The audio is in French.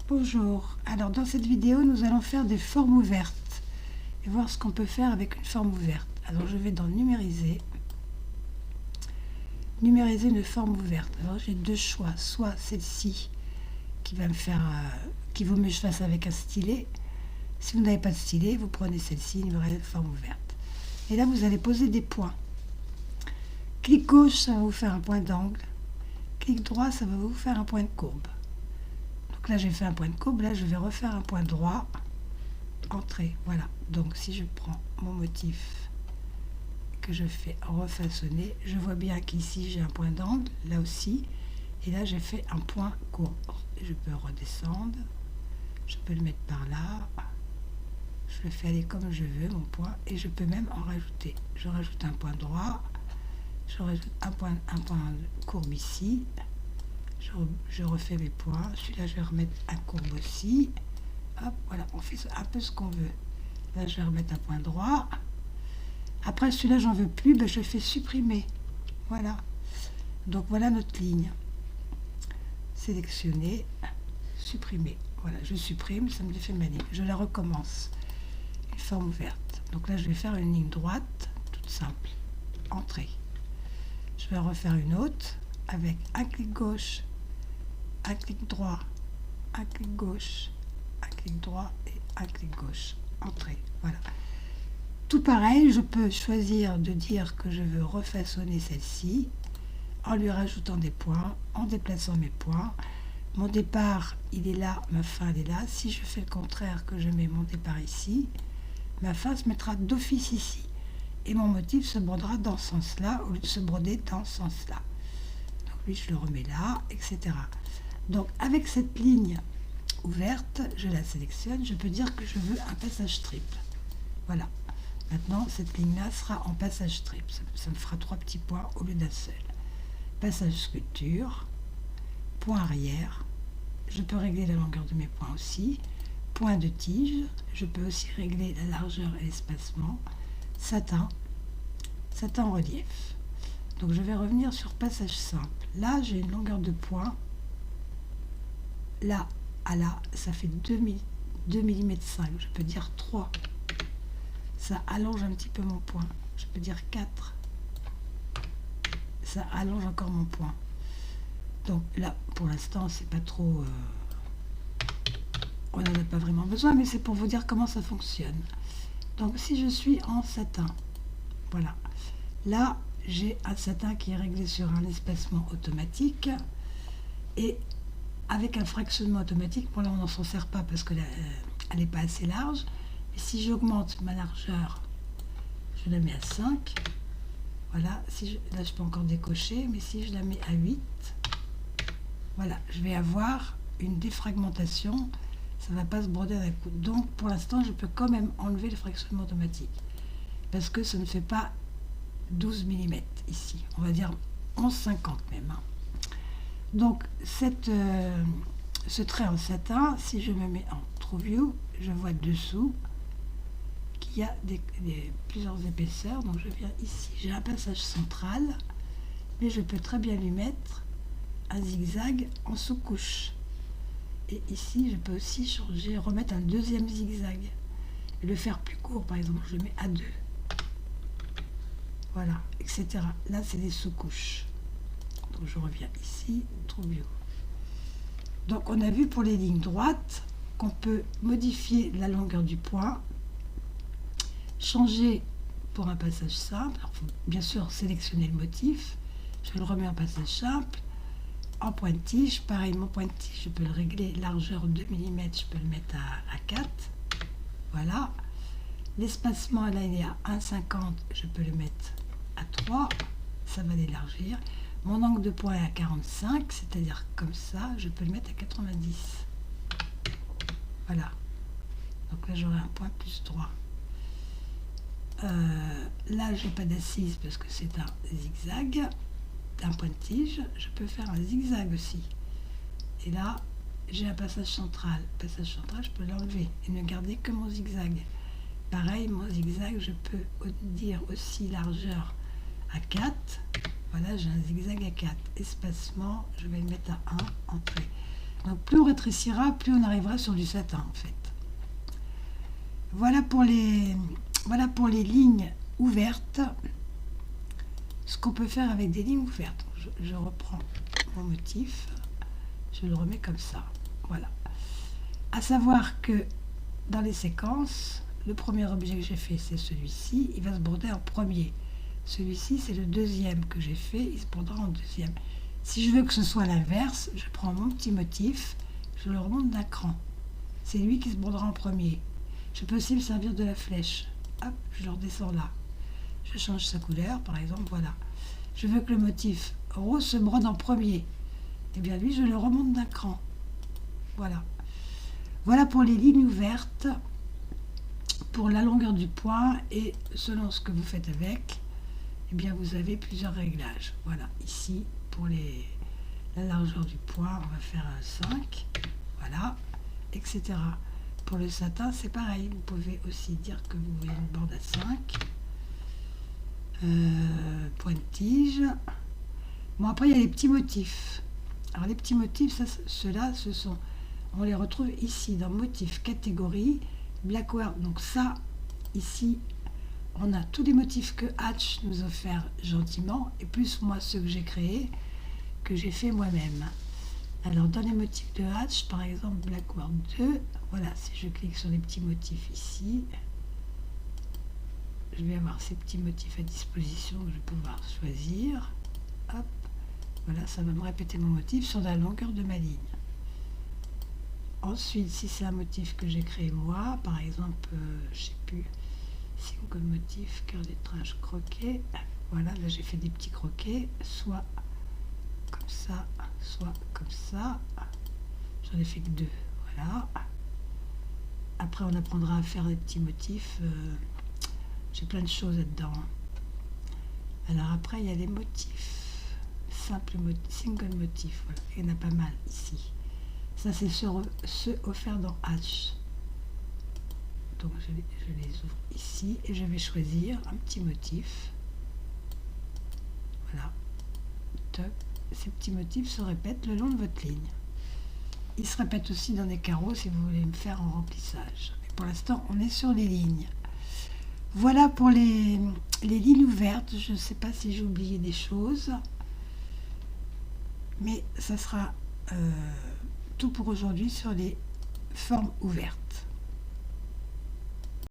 Bonjour, alors dans cette vidéo nous allons faire des formes ouvertes et voir ce qu'on peut faire avec une forme ouverte. Alors je vais dans numériser une forme ouverte. Alors j'ai deux choix, soit celle-ci qui va me faire, qu'il vaut mieux que je fasse avec un stylet. Si vous n'avez pas de stylet, vous prenez celle-ci, numériser forme ouverte. Et là vous allez poser des points. Clic gauche, ça va vous faire un point d'angle. Clic droit, ça va vous faire un point de courbe. Donc là j'ai fait un point de courbe, là je vais refaire un point droit, entrée, voilà. Donc si je prends mon motif que je fais refaçonner, je vois bien qu'ici j'ai un point d'angle, là aussi, et là j'ai fait un point courbe. Je peux redescendre, je peux le mettre par là, je le fais aller comme je veux, mon point, et je peux même en rajouter. Je rajoute un point droit, je rajoute un point courbe ici. Je refais mes points. Celui-là, je vais remettre un courbe aussi. Hop, voilà, on fait un peu ce qu'on veut. Là, je vais remettre un point droit. Après, celui-là, j'en veux plus, ben, je fais supprimer. Voilà. Donc, voilà notre ligne. Sélectionner, supprimer. Voilà, je supprime, ça me défait ma ligne. Je la recommence. Une forme ouverte. Donc là, je vais faire une ligne droite, toute simple. Entrée. Je vais refaire une autre avec un clic gauche, un clic droit, un clic gauche, un clic droit et un clic gauche. Entrée, voilà. Tout pareil, je peux choisir de dire que je veux refaçonner celle-ci en lui rajoutant des points, en déplaçant mes points. Mon départ, il est là, ma fin, elle est là. Si je fais le contraire, que je mets mon départ ici, ma fin se mettra d'office ici. Et mon motif se brodera dans ce sens-là, au lieu de se broder dans ce sens-là. Donc lui, je le remets là, etc. Donc avec cette ligne ouverte, je la sélectionne, je peux dire que je veux un passage triple. Voilà. Maintenant, cette ligne-là sera en passage triple. Ça me fera 3 petits points au lieu d'un seul. Passage sculpture, point arrière. Je peux régler la longueur de mes points aussi. Point de tige. Je peux aussi régler la largeur et l'espacement. Satin en relief. Donc je vais revenir sur passage simple. Là, j'ai une longueur de point. Là à là, ça fait 2 mm 5. Je peux dire 3. Ça allonge un petit peu mon point. Je peux dire 4. Ça allonge encore mon point. Donc là, pour l'instant, c'est pas trop... on n'en a pas vraiment besoin, mais c'est pour vous dire comment ça fonctionne. Donc si je suis en satin, voilà. Là, j'ai un satin qui est réglé sur un espacement automatique. Et avec un fractionnement automatique, pour là on n'en s'en sert pas parce qu'elle n'est pas assez large. Et si j'augmente ma largeur, je la mets à 5. Voilà, là je peux encore décocher, mais si je la mets à 8, voilà, je vais avoir une défragmentation, ça ne va pas se broder d'un coup. Donc pour l'instant, je peux quand même enlever le fractionnement automatique, parce que ça ne fait pas 12 mm ici, on va dire 11,50 même. Hein. Donc ce trait en satin, si je me mets en True View, je vois dessous qu'il y a plusieurs épaisseurs. Donc je viens ici, j'ai un passage central, mais je peux très bien lui mettre un zigzag en sous-couche. Et ici, je peux aussi changer, remettre un deuxième zigzag et le faire plus court. Par exemple, je le mets à 2. Voilà, etc. Là, c'est des sous-couches. Donc je reviens ici, True View. Donc on a vu pour les lignes droites qu'on peut modifier la longueur du point, changer pour un passage simple. Alors, faut bien sûr sélectionner le motif. Je le remets en passage simple. En point de tige, pareil, mon point de tige, je peux le régler. Largeur 2 mm, je peux le mettre à 4. Voilà. L'espacement, là, il est à 1,50. Je peux le mettre à 3. Ça va l'élargir. Mon angle de point est à 45, c'est-à-dire comme ça, je peux le mettre à 90. Voilà. Donc là, j'aurai un point plus droit. Là, je n'ai pas d'assise parce que c'est un zigzag. Un point de tige, je peux faire un zigzag aussi. Et là, j'ai un passage central. Passage central, je peux l'enlever et ne garder que mon zigzag. Pareil, mon zigzag, je peux dire aussi largeur à 4. Voilà, j'ai un zigzag à 4. Espacement, je vais le mettre à 1, entrée. Donc plus on rétrécira, plus on arrivera sur du satin en fait. Voilà pour les lignes ouvertes. Ce qu'on peut faire avec des lignes ouvertes. Je reprends mon motif, je le remets comme ça. Voilà. À savoir que dans les séquences, le premier objet que j'ai fait, c'est celui-ci. Il va se broder en premier. Celui-ci, c'est le deuxième que j'ai fait. Il se brodera en deuxième. Si je veux que ce soit l'inverse, je prends mon petit motif, je le remonte d'un cran. C'est lui qui se brodera en premier. Je peux aussi me servir de la flèche. Hop, je le redescends là. Je change sa couleur, par exemple, voilà. Je veux que le motif rose se brode en premier. Et bien lui, je le remonte d'un cran. Voilà. Voilà pour les lignes ouvertes, pour la longueur du point, et selon ce que vous faites avec, eh bien vous avez plusieurs réglages. Voilà, ici, pour la largeur du point, on va faire un 5, voilà, etc. Pour le satin, c'est pareil. Vous pouvez aussi dire que vous voulez une bande à 5. Point de tige. Bon, après il y a les petits motifs. Alors les petits motifs, ceux-là, on les retrouve ici dans motifs catégorie Blackware. Donc ça, ici, on a tous les motifs que Hatch nous a offert gentiment, et plus moi ceux que j'ai créés, que j'ai fait moi-même. Alors dans les motifs de Hatch, par exemple Blackware 2, voilà, si je clique sur les petits motifs ici, je vais avoir ces petits motifs à disposition que je vais pouvoir choisir. Hop, voilà, ça va me répéter mon motif sur la longueur de ma ligne. Ensuite, si c'est un motif que j'ai créé moi, par exemple, je sais plus, single motif, cœur d'étrage, croquet, voilà, là j'ai fait des petits croquets, soit comme ça, soit comme ça. J'en ai fait que 2, voilà. Après, on apprendra à faire des petits motifs. J'ai plein de choses là-dedans. Alors après, il y a les motifs. Single motif, voilà. Il y en a pas mal ici. Ça, c'est ceux offerts dans Hatch. Donc, je les ouvre ici et je vais choisir un petit motif. Voilà. Toc. Ces petits motifs se répètent le long de votre ligne. Ils se répètent aussi dans des carreaux si vous voulez me faire en remplissage. Mais pour l'instant, on est sur les lignes. Voilà pour les lignes ouvertes. Je ne sais pas si j'ai oublié des choses. Mais ça sera tout pour aujourd'hui sur les formes ouvertes.